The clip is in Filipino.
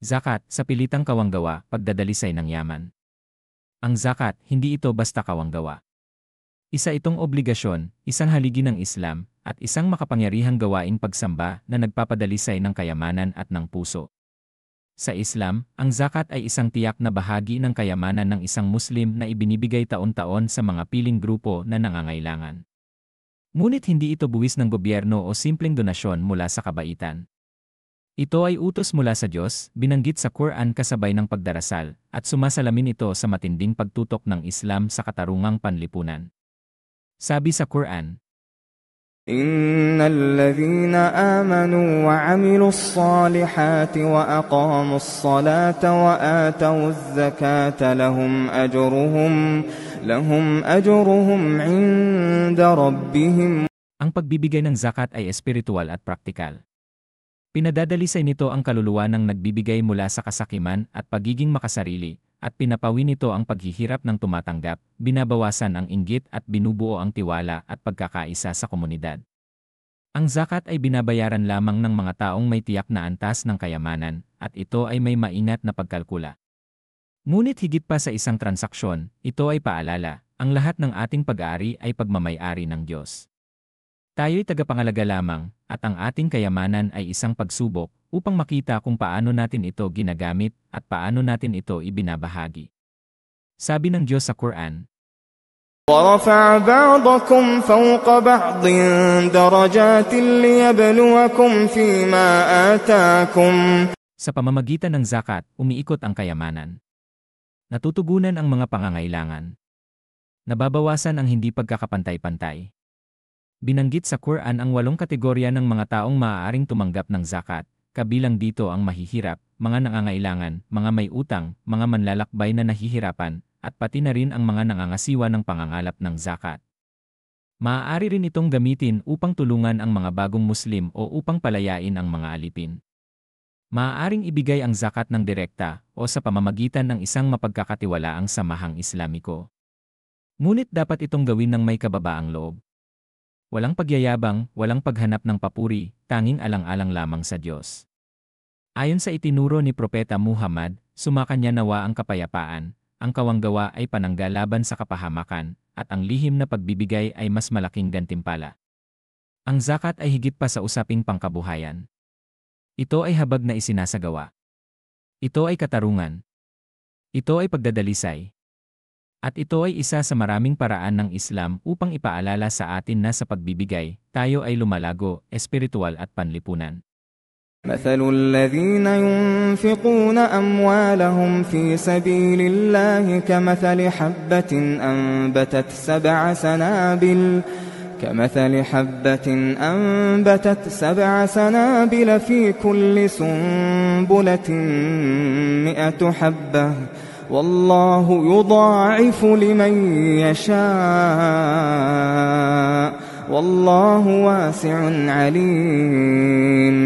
Zakat, sa pilitang kawanggawa, pagdadalisay ng yaman. Ang zakat, hindi ito basta kawanggawa. Isa itong obligasyon, isang haligi ng Islam, at isang makapangyarihang gawaing pagsamba na nagpapadalisay ng kayamanan at ng puso. Sa Islam, ang zakat ay isang tiyak na bahagi ng kayamanan ng isang Muslim na ibinibigay taon-taon sa mga piling grupo na nangangailangan. Ngunit hindi ito buwis ng gobyerno o simpleng donasyon mula sa kabaitan. Ito ay utos mula sa Diyos, binanggit sa Quran kasabay ng pagdarasal, at sumasalamin ito sa matinding pagtutok ng Islam sa katarungang panlipunan. Sabi sa Quran, Innal ladhina amanu wa 'amilus salihati wa aqamus salata wa atawuz zakata lahum ajruhum 'inda rabbihim. Ang pagbibigay ng zakat ay espiritual at praktikal. Pinadadalisay nito ang kaluluwa ng nagbibigay mula sa kasakiman at pagiging makasarili, at pinapawin nito ang paghihirap ng tumatanggap, binabawasan ang inggit at binubuo ang tiwala at pagkakaisa sa komunidad. Ang zakat ay binabayaran lamang ng mga taong may tiyak na antas ng kayamanan, at ito ay may maingat na pagkalkula. Ngunit higit pa sa isang transaksyon, ito ay paalala, ang lahat ng ating pag-aari ay pagmamay-ari ng Diyos. Tayo'y tagapangalaga lamang, at ang ating kayamanan ay isang pagsubok upang makita kung paano natin ito ginagamit at paano natin ito ibinabahagi. Sabi ng Diyos sa Quran, وَرَفَعَ بَعْضَكُمْ فَوْقَ بَعْضٍ دَرَجَاتٍ لِيَبْلُوَكُمْ فِيمَا آتَاكُمْ. Sa pamamagitan ng zakat, umiikot ang kayamanan. Natutugunan ang mga pangangailangan. Nababawasan ang hindi pagkakapantay-pantay. Binanggit sa Quran ang 8 kategorya ng mga taong maaaring tumanggap ng zakat, kabilang dito ang mahihirap, mga nangangailangan, mga may utang, mga manlalakbay na nahihirapan, at pati na rin ang mga nangangasiwa ng pangangalap ng zakat. Maaari rin itong gamitin upang tulungan ang mga bagong Muslim o upang palayain ang mga alipin. Maaaring ibigay ang zakat ng direkta o sa pamamagitan ng isang mapagkakatiwalaang samahang Islamiko. Ngunit dapat itong gawin ng may kababaang loob. Walang pagyayabang, walang paghanap ng papuri, tanging alang-alang lamang sa Diyos. Ayon sa itinuro ni Propeta Muhammad, sumakanya nawa ang kapayapaan, ang kawanggawa ay panangga laban sa kapahamakan, at ang lihim na pagbibigay ay mas malaking gantimpala. Ang zakat ay higit pa sa usaping pangkabuhayan. Ito ay habag na isinasagawa. Ito ay katarungan. Ito ay pagdadalisay. At ito ay isa sa maraming paraan ng Islam upang ipaalala sa atin na sa pagbibigay, tayo ay lumalago, espiritual at panlipunan. مثل الذين ينفقون أموالهم في سبيل الله كمثل حبة أنبتت سبع سنابل في كل سنبلة 100 حبة والله يضاعف لمن يشاء والله واسع عليم.